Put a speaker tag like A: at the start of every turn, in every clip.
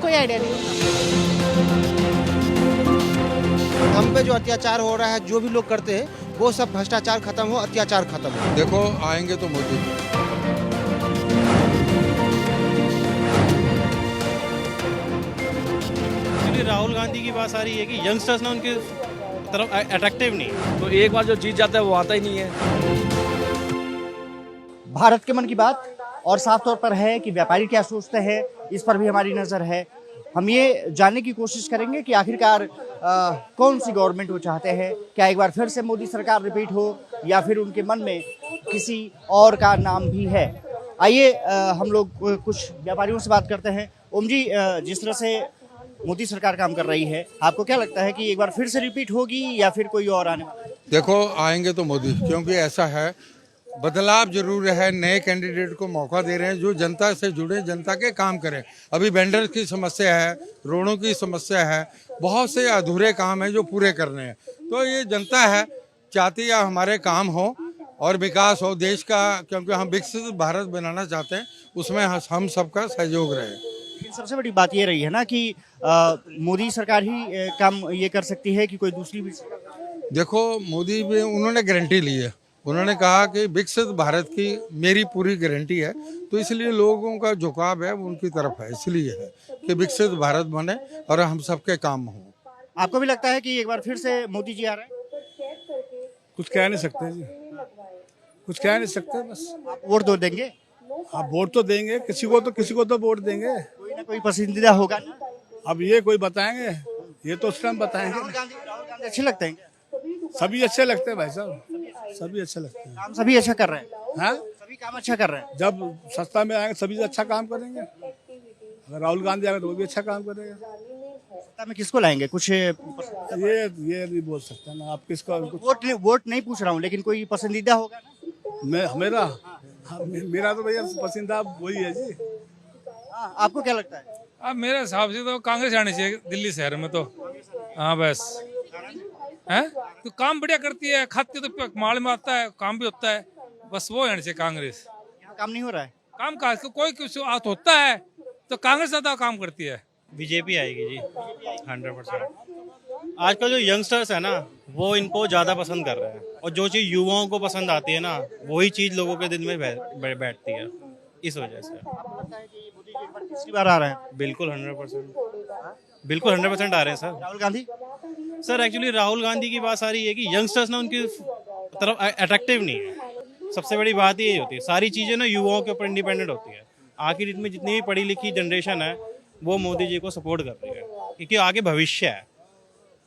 A: कोई आइडिया नहीं।
B: हम पे जो अत्याचार हो रहा है, जो भी लोग करते हैं वो सब भ्रष्टाचार खत्म हो, अत्याचार खत्म हो।
C: देखो आएंगे तो मोदी जी।
D: क्योंकि राहुल गांधी की बात सारी है कि यंगस्टर्स ना उनके तरफ अट्रैक्टिव नहीं है।
E: तो एक बार जो जीत जाता है वो आता ही नहीं है।
A: भारत के मन की बात और साफ तौर पर है कि व्यापारी क्या सोचते हैं, इस पर भी हमारी नजर है। हम ये जानने की कोशिश करेंगे कि आखिरकार कौन सी गवर्नमेंट वो चाहते हैं। क्या एक बार फिर से मोदी सरकार रिपीट हो या फिर उनके मन में किसी और का नाम भी है। आइए हम लोग कुछ व्यापारियों से बात करते हैं। ओम जी, जिस तरह से मोदी सरकार काम कर रही है, आपको क्या लगता है कि एक बार फिर से रिपीट होगी या फिर कोई और आने वाला है?
C: देखो आएंगे तो मोदी, क्योंकि ऐसा है बदलाव जरूर है। नए कैंडिडेट को मौका दे रहे हैं जो जनता से जुड़े, जनता के काम करें। अभी वेंडर्स की समस्या है, रोडों की समस्या है, बहुत से अधूरे काम हैं जो पूरे करने हैं। तो ये जनता है चाहती है हमारे काम हो और विकास हो देश का, क्योंकि हम विकसित भारत बनाना चाहते हैं। उसमें हम सबका सहयोग रहे।
A: लेकिन सबसे बड़ी बात ये रही है ना कि मोदी सरकार ही काम ये कर सकती है कि कोई दूसरी भी सरकार?
C: देखो मोदी भी उन्होंने गारंटी ली है। उन्होंने कहा कि विकसित भारत की मेरी पूरी गारंटी है, तो इसलिए लोगों का झुकाव है उनकी तरफ है। इसलिए है कि विकसित भारत बने और हम सबके काम हो।
A: आपको भी लगता है कि एक बार फिर से मोदी जी आ रहे हैं?
F: कुछ कह नहीं सकते जी, कुछ कह नहीं सकते। बस
A: आप वोट दो देंगे?
F: आप वोट तो देंगे, किसी को तो वोट देंगे।
A: कोई ना कोई पसंदीदा होगा ना।
F: अब ये कोई बताएंगे, ये तो उस टाइम बताएंगे।
A: राहुल गांधी अच्छे लगते हैं क्या?
F: सभी अच्छे लगते हैं भाई साहब, सभी अच्छे लगते हैं।
A: काम सभी अच्छा कर रहे हैं।
F: हाँ,
A: सभी काम अच्छा कर रहे हैं।
F: जब सत्ता में आएंगे सभी अच्छा काम करेंगे। अगर राहुल गांधी आएगा तो वो भी अच्छा काम करेगा।
A: सत्ता में किसको लाएंगे? कुछ
F: ये नहीं बोल सकता ना आप किसको।
A: वोट नहीं पूछ रहा हूँ, लेकिन कोई पसंदीदा होगा ना।
F: मेरा तो भैया पसंदीदा वही है जी।
A: हाँ, आपको क्या लगता है?
G: अब मेरे हिसाब से तो कांग्रेस आनी चाहिए दिल्ली शहर में तो। हाँ बस है तो काम बढ़िया करती है, खाती तो माल में आता है, काम भी होता है। बस वो आनी चाहिए कांग्रेस।
A: यहाँ काम नहीं हो रहा है।
G: काम का कोई कुछ होता है तो कांग्रेस ज्यादा काम करती है।
D: बीजेपी आएगी जी 100%। आजकल जो यंगस्टर्स है ना वो इनको ज़्यादा पसंद कर रहे हैं, और जो चीज़ युवाओं को पसंद आती है ना वही चीज़ लोगों के दिल में बैठती है। इस वजह से
A: आपको लगता है कि मोदी जी एक बार तीसरी बार आ रहे हैं?
D: बिल्कुल 100%, बिल्कुल 100% आ रहे हैं sir.
A: Rahul Gandhi?
D: Sir actually Rahul Gandhi की बात सारी है कि यंगस्टर्स ना उनकी तरफ अट्रैक्टिव नहीं है। सबसे बड़ी बात यही होती है, सारी चीज़ें ना युवाओं के ऊपर इंडिपेंडेंट होती है। आखिर में जितनी भी पढ़ी लिखी जनरेशन है वो मोदी जी को सपोर्ट कर रही है, क्योंकि आगे भविष्य है,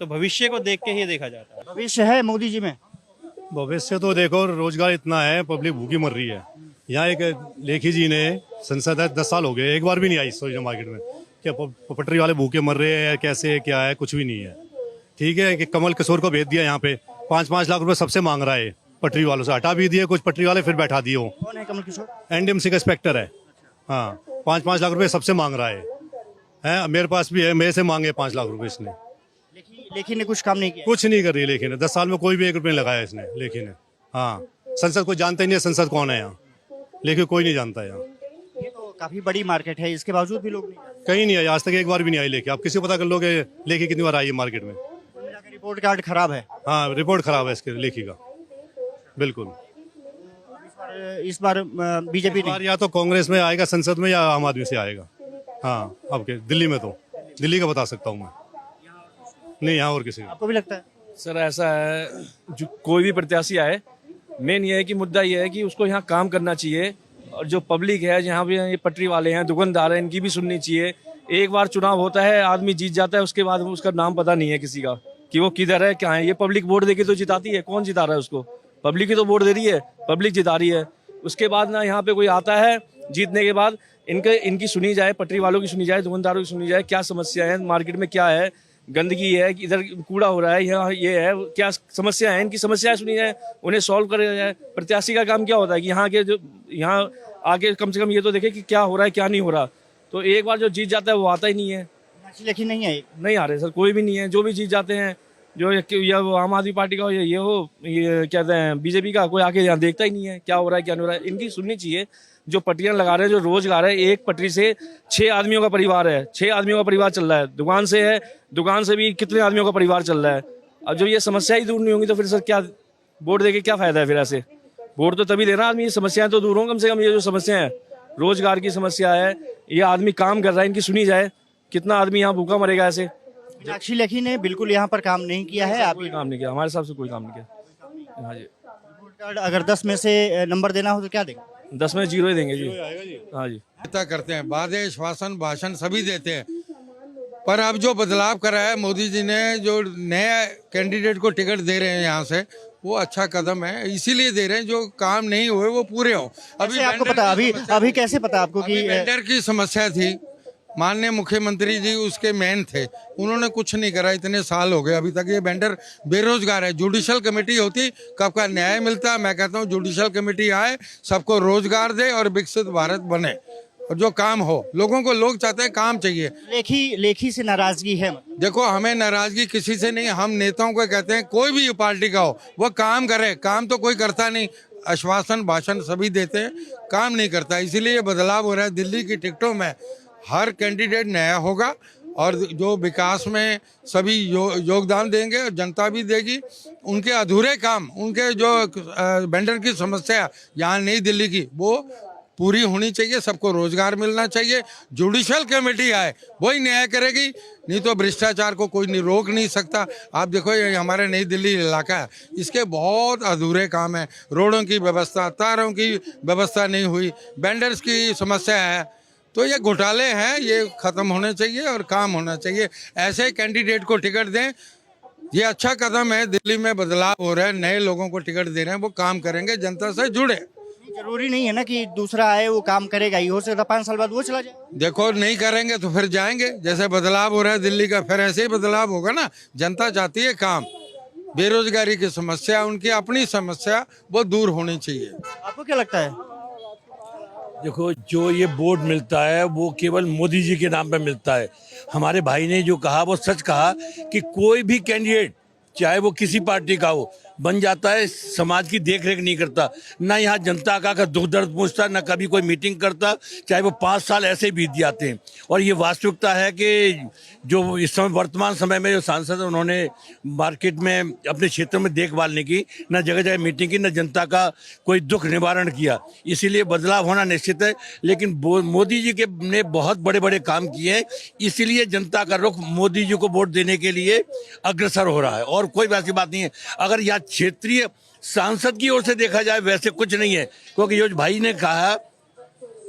D: तो भविष्य को देख के ही देखा जाता है।
A: भविष्य है मोदी जी में?
H: भविष्य तो देखो, रोजगार इतना है, पब्लिक भूखी मर रही है। यहाँ एक लेखी जी ने संसद है 10 साल हो गए, एक बार भी नहीं आई सोजना मार्केट में। क्या पटरी वाले भूखे मर रहे हैं, कैसे क्या है, कुछ भी नहीं है। ठीक है कि कमल किशोर को भेज दिया यहाँ पे, 5-5 लाख रुपए सबसे मांग रहा है। पटरी वालों से हटा भी दिए, कुछ पटरी वाले फिर बैठा दिए।
A: कौन है कमल किशोर?
H: एनडीएमसी का इंस्पेक्टर है। हाँ, 5-5 लाख रुपए सबसे मांग रहा है। मेरे पास भी है, मेरे से मांगे 5 लाख रुपए इसने।
A: लेकिन ने कुछ काम नहीं किया।
H: कुछ नहीं कर रही लेकिन 10 साल में कोई भी 1 रुपये लगाया इसने। लेकिन हाँ, संसद को जानते ही नहीं है, संसद कौन है यहाँ, लेकिन कोई नहीं जानता यहाँ।
A: ये तो काफी बड़ी मार्केट है, इसके बावजूद भी लोग नहीं।
H: कहीं नहीं आई आज तक, एक बार भी नहीं आई लेके। आप किसी को पता कर लोगे लेके कितनी बार आई है मार्केट में।
A: रिपोर्ट कार्ड खराब है।
H: हाँ, रिपोर्ट खराब है इसके लेखी का, बिल्कुल।
A: इस बार बीजेपी
H: नहीं, या तो कांग्रेस में आएगा संसद में या आम आदमी से आएगा। हाँ, आपके दिल्ली में तो दिल्ली का बता सकता हूँ मैं, नहीं यहाँ और किसी।
A: आपको भी लगता है?
E: सर ऐसा है, जो कोई भी प्रत्याशी आए, मेन ये है कि मुद्दा ये है कि उसको यहाँ काम करना चाहिए। और जो पब्लिक है, जहाँ भी ये पटरी वाले हैं, दुकानदार हैं, इनकी भी सुननी चाहिए। एक बार चुनाव होता है, आदमी जीत जाता है, उसके बाद उसका नाम पता नहीं है किसी का कि वो किधर है, क्या है। ये पब्लिक वोट देके तो जिताती है, कौन जिता रहा है उसको? पब्लिक ही तो वोट दे रही है, पब्लिक जिता रही है। उसके बाद ना यहाँ पे कोई आता है, जीतने के बाद इनकी सुनी जाए, पटरी वालों की सुनी जाए, दुकानदारों की सुनी जाए, क्या समस्या है मार्केट में, क्या है, गंदगी है, इधर कूड़ा हो रहा है, यहाँ ये है, क्या समस्या है, इनकी समस्याएं सुनी जाए, उन्हें सॉल्व करा जाए। प्रत्याशी का काम क्या होता है कि यहाँ आगे कम से कम ये तो देखे कि क्या हो रहा है, क्या नहीं हो रहा। तो एक बार जो जीत जाता है वो आता ही नहीं है।
A: लेकिन नहीं है,
E: नहीं आ रहे सर, कोई भी नहीं है। जो भी जीत जाते हैं या वो आम आदमी पार्टी का हो या ये हो, ये कहते हैं बीजेपी का, कोई आके यहाँ देखता ही नहीं है क्या हो रहा है क्या नहीं हो रहा है। इनकी सुननी चाहिए। जो पटरियां लगा रहे हैं, जो रोज गा रहे हैं, एक पटरी से 6 आदमियों का परिवार है, 6 आदमियों का परिवार चल रहा है। दुकान से है, दुकान से भी कितने आदमियों का परिवार चल रहा है। अब जब ये समस्या ही दूर नहीं होंगी तो फिर सर क्या वोट दे के क्या फायदा है। फिर ऐसे वोट तो तभी देना आदमी, समस्याएं तो दूर हों कम से कम। ये जो समस्या है, रोजगार की समस्या है, ये आदमी काम कर रहा है, इनकी सुनी जाए। कितना आदमी यहाँ भूखा मरेगा ऐसे।
A: मीनाक्षी लेखी ने बिल्कुल यहाँ पर काम नहीं किया है। आप
E: कोई काम नहीं किया, हमारे हिसाब से कोई काम नहीं किया। हाँ जी,
A: रिपोर्ट कार्ड अगर 10 में से नंबर देना हो तो क्या देंगे?
E: 10 में 0 ही देंगे जी। हाँ जी,
C: नेता करते हैं, वादे आश्वासन भाषण सभी देते हैं, पर अब जो बदलाव करा है मोदी जी ने, जो नए कैंडिडेट को टिकट दे रहे हैं यहाँ से, वो अच्छा कदम है। इसीलिए दे रहे हैं, जो काम नहीं हुए वो पूरे हो।
A: अभी आपको पता, अभी कैसे पता आपको कि
C: वेंडर की समस्या थी, माननीय मुख्यमंत्री जी उसके मेन थे, उन्होंने कुछ नहीं करा। इतने साल हो गए अभी तक ये वेंडर बेरोजगार है। जुडिशल कमेटी होती, कब का न्याय मिलता। मैं कहता हूँ जुडिशल कमेटी आए, सबको रोजगार दे और विकसित भारत बने, और जो काम हो। लोगों को, लोग चाहते हैं काम चाहिए।
A: लेखी से नाराजगी है?
C: देखो, हमें नाराजगी किसी से नहीं। हम नेताओं को कहते हैं, कोई भी पार्टी का हो वो काम करे। काम तो कोई करता नहीं, आश्वासन भाषण सभी देते हैं, काम नहीं करता। इसीलिए बदलाव हो रहा है। दिल्ली की टिकटों में हर कैंडिडेट नया होगा और जो विकास में सभी योगदान देंगे और जनता भी देगी। उनके अधूरे काम, उनके जो वेंडर की समस्या यहाँ नई दिल्ली की, वो पूरी होनी चाहिए। सबको रोजगार मिलना चाहिए। जुडिशल कमेटी आए, वही न्याय करेगी, नहीं तो भ्रष्टाचार को कोई नहीं रोक नहीं सकता। आप देखो, ये हमारे नई दिल्ली इलाका है, इसके बहुत अधूरे काम है। रोडों की व्यवस्था, तारों की व्यवस्था नहीं हुई, वेंडर्स की समस्या है। तो ये घोटाले हैं, ये खत्म होने चाहिए और काम होना चाहिए। ऐसे कैंडिडेट को टिकट दें, ये अच्छा कदम है। दिल्ली में बदलाव हो रहा है, नए लोगों को टिकट दे रहे हैं, वो काम करेंगे, जनता से जुड़े।
A: जरूरी नहीं है ना कि दूसरा आए वो काम करेगा ही, हो सकता 5 साल बाद वो चला जाए।
C: देखो, नहीं करेंगे तो फिर जाएंगे। जैसे बदलाव हो रहा है दिल्ली का, फिर ऐसे ही बदलाव होगा ना। जनता चाहती है काम। बेरोजगारी की समस्या, उनकी अपनी समस्या, वो दूर होनी चाहिए।
A: आपको क्या लगता है?
I: देखो, जो ये बोर्ड मिलता है वो केवल मोदी जी के नाम पे मिलता है। हमारे भाई ने जो कहा वो सच कहा कि कोई भी कैंडिडेट, चाहे वो किसी पार्टी का हो, बन जाता है, समाज की देख रेख नहीं करता, ना यहाँ जनता का दुख दर्द पूछता, ना कभी कोई मीटिंग करता, चाहे वो 5 साल ऐसे ही बीत जाते हैं। और ये वास्तविकता है कि जो इस समय वर्तमान समय में जो सांसद हैं, उन्होंने मार्केट में अपने क्षेत्र में देखभाल नहीं की, ना जगह जगह मीटिंग की, ना जनता का कोई दुख निवारण किया। इसीलिए बदलाव होना निश्चित है। लेकिन मोदी जी के ने बहुत बड़े बड़े काम किए हैं, इसीलिए जनता का रुख मोदी जी को वोट देने के लिए अग्रसर हो रहा है। और कोई वैसी बात नहीं है। अगर यह क्षेत्रीय सांसद की ओर से देखा जाए, वैसे कुछ नहीं है, क्योंकि योज भाई ने कहा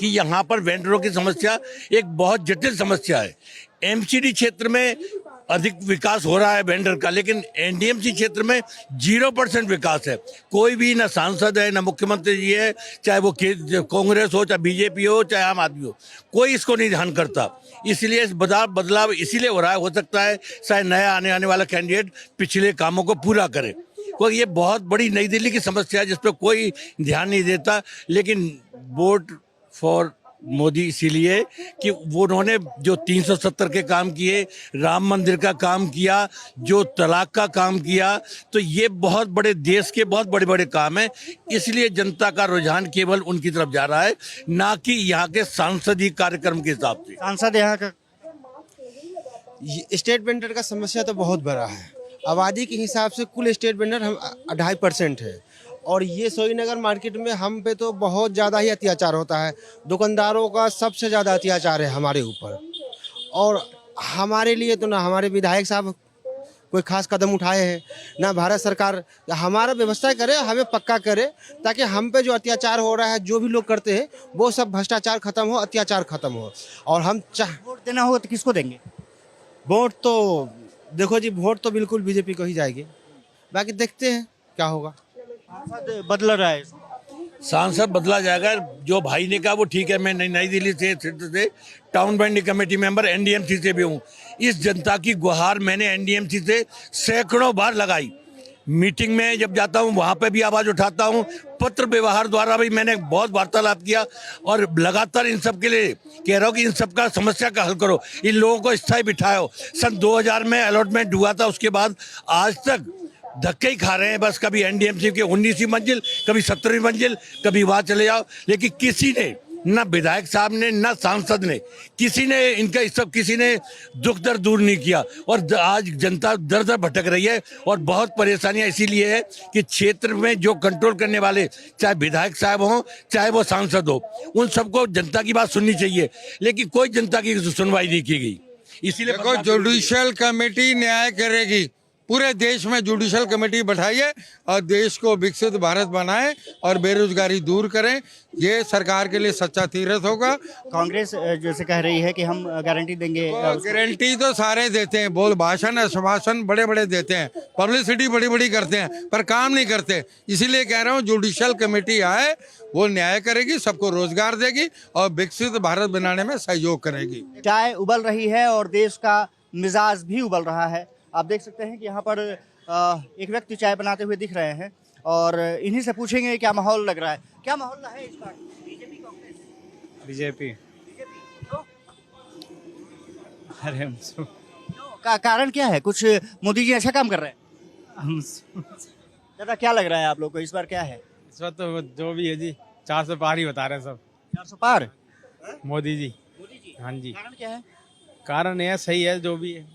I: कि यहाँ पर वेंडरों की समस्या एक बहुत जटिल समस्या है। एमसीडी क्षेत्र में अधिक विकास हो रहा है वेंडर का, लेकिन एनडीएमसी क्षेत्र में 0% विकास है। कोई भी, ना सांसद है, ना मुख्यमंत्री जी है, चाहे वो कांग्रेस हो, चाहे बीजेपी हो, चाहे आम आदमी हो, कोई इसको नहीं ध्यान करता। इसलिए इस बदलाव इसीलिए हो रहा है। हो सकता है शायद नया आने वाला कैंडिडेट पिछले कामों को पूरा करे। क्योंकि ये बहुत बड़ी नई दिल्ली की समस्या है जिस पर कोई ध्यान नहीं देता। लेकिन वोट फॉर मोदी इसीलिए कि वो उन्होंने जो 370 के काम किए, राम मंदिर का काम किया, जो तलाक का काम किया, तो ये बहुत बड़े देश के बहुत बड़े बड़े काम हैं। इसलिए जनता का रुझान केवल उनकी तरफ जा रहा है, ना कि यहाँ के सांसदीय कार्यक्रम के हिसाब से।
A: सांसद यहाँ का
B: स्टेट वेंडर का समस्या तो बहुत बड़ा है। आबादी के हिसाब से कुल स्टेट वेंडर हम 2.5% है, और ये सोईनगर मार्केट में हम पे तो बहुत ज़्यादा ही अत्याचार होता है। दुकानदारों का सबसे ज़्यादा अत्याचार है हमारे ऊपर। और हमारे लिए तो ना हमारे विधायक साहब कोई खास कदम उठाए हैं, ना भारत सरकार हमारा व्यवस्था करे, हमें पक्का करे, ताकि हम पे जो अत्याचार हो रहा है, जो भी लोग करते हैं, वो सब भ्रष्टाचार खत्म हो, अत्याचार खत्म हो। और हम
A: वोट देना होगा तो किसको देंगे?
B: वोट तो देखो जी, वोट तो बिल्कुल बीजेपी को ही जाएगी। बाकी देखते हैं क्या होगा।
A: सांसद बदल रहा है।
I: सांसद बदला जाएगा। जो भाई ने कहा वो ठीक है। मैं नई दिल्ली से town vending committee member NDMC से भी हूँ। इस जनता की गुहार मैंने एनडीएमसी से सैकड़ों बार लगाई, मीटिंग में जब जाता हूँ वहाँ पे भी आवाज़ उठाता हूँ, पत्र व्यवहार द्वारा भी मैंने बहुत वार्तालाप किया और लगातार इन सब के लिए कह रहा हूँ कि इन सब का समस्या का हल करो, इन लोगों को स्थायी बिठाओ। सन 2000 में अलॉटमेंट हुआ था, उसके बाद आज तक धक्के ही खा रहे हैं बस। कभी एनडीएमसी के 19वीं मंजिल, कभी 17वीं मंजिल, कभी वहाँ चले जाओ, लेकिन किसी ने, ना विधायक साहब ने, ना सांसद ने, किसी ने इनका इस सब किसी ने दुख दर्द दूर नहीं किया। और आज जनता दर दर भटक रही है और बहुत परेशानियां इसीलिए है कि क्षेत्र में जो कंट्रोल करने वाले, चाहे विधायक साहब हों चाहे वो सांसद हो, उन सबको जनता की बात सुननी चाहिए, लेकिन कोई जनता की सुनवाई नहीं की गई। इसीलिए
C: देखो, जुडिशियल कमेटी न्याय करेगी। पूरे देश में जुडिशियल कमेटी बैठाइए और देश को विकसित भारत बनाएं और बेरोजगारी दूर करें। ये सरकार के लिए सच्चा तीर्थ होगा।
A: कांग्रेस जैसे कह रही है कि हम गारंटी देंगे।
C: गारंटी तो सारे देते हैं, बोल भाषण आश्वासन बड़े बड़े देते हैं, पब्लिसिटी बड़ी बड़ी करते हैं, पर काम नहीं करते। इसीलिए कह रहा हूँ जुडिशियल कमेटी आए, वो न्याय करेगी, सबको रोजगार देगी और विकसित भारत बनाने में सहयोग करेगी।
A: चाय उबल रही है और देश का मिजाज भी उबल रहा है। आप देख सकते हैं कि यहाँ पर एक व्यक्ति चाय बनाते हुए दिख रहे हैं और इन्हीं से पूछेंगे क्या माहौल लग रहा है, क्या माहौल है इस बार बीजेपी कांग्रेस?
D: बीजेपी। अरे
A: कारण क्या है? कुछ मोदी जी अच्छा काम कर रहे हैं? दादा क्या लग रहा है आप लोग को इस बार क्या है?
D: इस वक्त तो जो भी है जी 400 पार ही बता रहे हैं सब।
A: 400 पार
D: मोदी जी।
A: मोदी जी।
D: हाँ जी।
A: कारण क्या है?
D: कारण यह सही है, जो भी है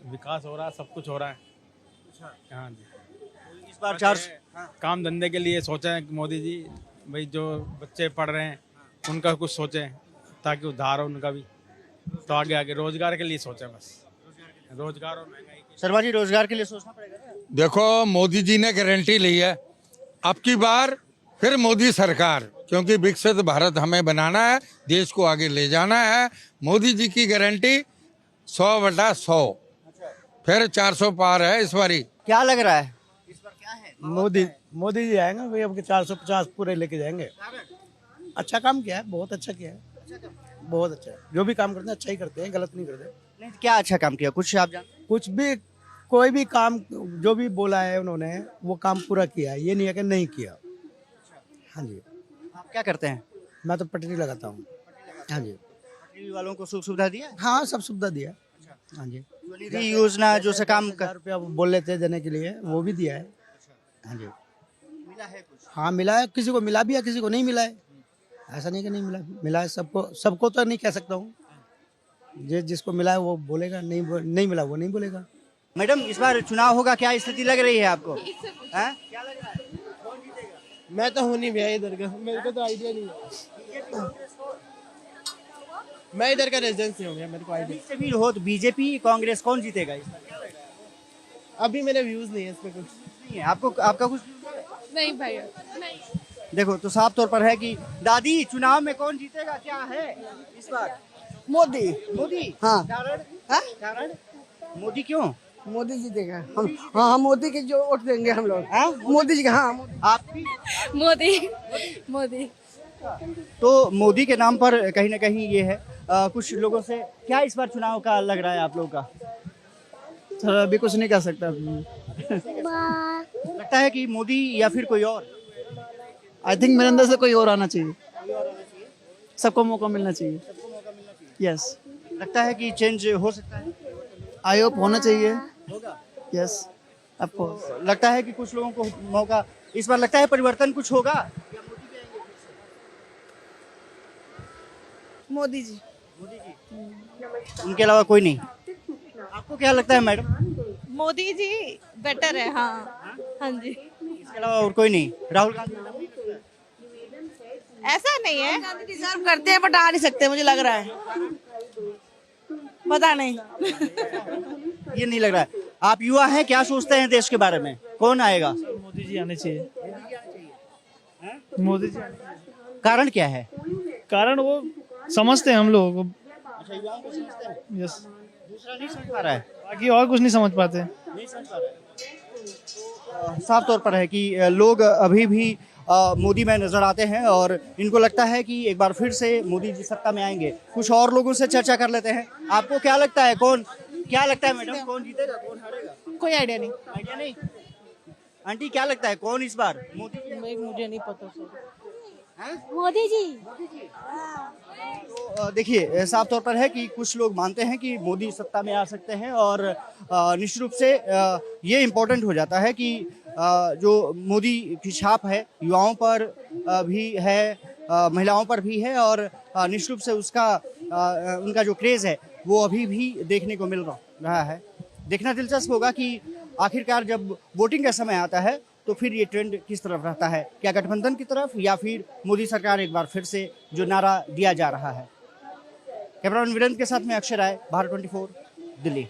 D: विकास हो रहा है, सब कुछ हो रहा है। हाँ जी।
A: इस बार 400
D: काम धंधे के लिए सोचा है मोदी जी, भाई जो बच्चे पढ़ रहे हैं उनका कुछ सोचें ताकि उद्धार हो उनका भी, तो आगे आगे रोजगार के लिए सोचें बस। रोजगार और महंगाई की।
A: शर्मा जी रोजगार के लिए सोचना पड़ेगा ना?
C: देखो, मोदी जी ने गारंटी ली है, अब की बार फिर मोदी सरकार, क्योंकि विकसित भारत हमें बनाना है, देश को आगे ले जाना है। मोदी जी की गारंटी 100/100, फिर 400 पार है इस बारी।
A: क्या लग रहा है इस बार क्या है?
J: मोदी जी आएंगे भाई, अब 450 पूरे लेके जाएंगे। अच्छा काम किया है, बहुत अच्छा किया है, बहुत अच्छा है। जो भी काम करते हैं अच्छा ही करते हैं, गलत नहीं करते।
A: नहीं, क्या अच्छा काम किया? कुछ आप जानते हैं?
J: कुछ भी, कोई भी काम जो भी बोला है उन्होंने वो काम पूरा किया है, ये नहीं है कि नहीं किया। हाँ जी।
A: आप क्या करते हैं?
J: मैं तो पटरी लगाता हूँ। हाँ जी।
A: पटरी वालों को सुख सुविधा दिया है?
J: हाँ, सब सुविधा दिया है। हाँ जी।
A: स्वनिधि योजना जो से काम कर
J: ₹1000 बोल रहे थे देने के लिए, वो भी दिया है। हाँ जी।
A: मिला है कुछ?
J: हाँ मिला है, किसी को मिला भी है, किसी को नहीं मिला है। ऐसा नहीं कि नहीं मिला, मिला है सबको। सबको तो नहीं कह सकता हूँ, जिसको मिला है वो बोलेगा, नहीं मिला वो नहीं बोलेगा।
A: मैडम इस बार चुनाव होगा, क्या स्थिति लग रही है आपको? हैं? क्या लग रहा है? कौन जीतेगा?
J: मैं तो हूँ नहीं भैया इधर का, मेरे को तो आइडिया नहीं है। मैं इधर का रेजिडेंस नहीं हूँ भैया, मेरे को आइडिया।
A: से भी हो तो बीजेपी कांग्रेस कौन जीतेगा इस बार? क्या लग रहा है?
J: अभी मेरे व्यूज नहीं है इस पे कुछ।
A: नहीं है आपको, आपका कुछ
K: नहीं भैया नहीं।
A: देखो तो साफ तौर पर है कि दादी चुनाव में कौन जीतेगा क्या है इस बार?
J: मोदी।
A: मोदी।
J: हाँ।
A: कारण?
J: हाँ?
A: कारण मोदी क्यों?
J: मोदी जीतेगा। हम मोदी के जो वोट देंगे हम लोग। हाँ? मोदी जी का। हाँ।
A: आप भी?
K: मोदी।
A: तो मोदी के नाम पर कहीं ना कहीं ये है। कुछ लोगों से क्या इस बार चुनाव का लग रहा है आप लोगों का?
J: सर अभी कुछ नहीं कह सकता।
A: लगता है कि मोदी या फिर कोई और?
J: आई थिंक मेरे अंदर से कोई और आना चाहिए, सबको मौका मिलना चाहिए। यस।
A: लगता है कि चेंज हो सकता है?
J: आई होप होना चाहिए।
A: होगा।
J: Yes of course.
A: लगता है कि कुछ लोगों को मौका इस बार लगता है परिवर्तन कुछ होगा?
J: मोदी जी।
A: मोदी जी। उनके अलावा कोई नहीं? आपको क्या लगता है मैडम?
K: मोदी जी बेटर है। हाँ हाँ जी।
A: इसके अलावा और कोई नहीं? राहुल गांधी?
K: ऐसा नहीं है,
J: डिजर्व करते हैं बट आ नहीं सकते, मुझे लग रहा है। पता नहीं।
A: ये नहीं लग रहा है। आप युवा हैं, क्या सोचते हैं देश के बारे में? कौन आएगा?
J: मोदी जी आने चाहिए। मोदी जी।
A: कारण क्या है?
J: कारण वो समझते हैं हम लोगों को।
A: अच्छा, युवाओं को समझते हैं?
J: यस।
A: दूसरा नहीं समझ पा रहा है?
J: बाकी और कुछ नहीं समझ पाते।
A: नहीं समझ पा रहा है। साफ तौर पर है कि लोग अभी भी मोदी में नजर आते हैं और इनको लगता है कि एक बार फिर से मोदी जी सत्ता में आएंगे। कुछ और लोगों से चर्चा कर लेते हैं। आपको क्या लगता है, कौन क्या लगता है मैडम, कौन जीतेगा कौन हारेगा?
K: कोई आइडिया नहीं।
A: आइडिया नहीं। आंटी क्या लगता है कौन इस बार मोदी जी?
K: मुझे नहीं पता सर।
L: मोदी जी।
A: तो देखिए साफ तौर पर है कि कुछ लोग मानते हैं कि मोदी सत्ता में आ सकते हैं और निश्चित रूप से ये इम्पोर्टेंट हो जाता है कि जो मोदी की छाप है युवाओं पर भी है, महिलाओं पर भी है और निश्चित रूप से उसका उनका जो क्रेज़ है वो अभी भी देखने को मिल रहा है। देखना दिलचस्प होगा कि आखिरकार जब वोटिंग का समय आता है तो फिर ये ट्रेंड किस तरफ रहता है, क्या गठबंधन की तरफ या फिर मोदी सरकार एक बार फिर से जो नारा दिया जा रहा है। कैमरामैन वीरेंद्र के साथ में अक्षय राय, भारत 24, दिल्ली।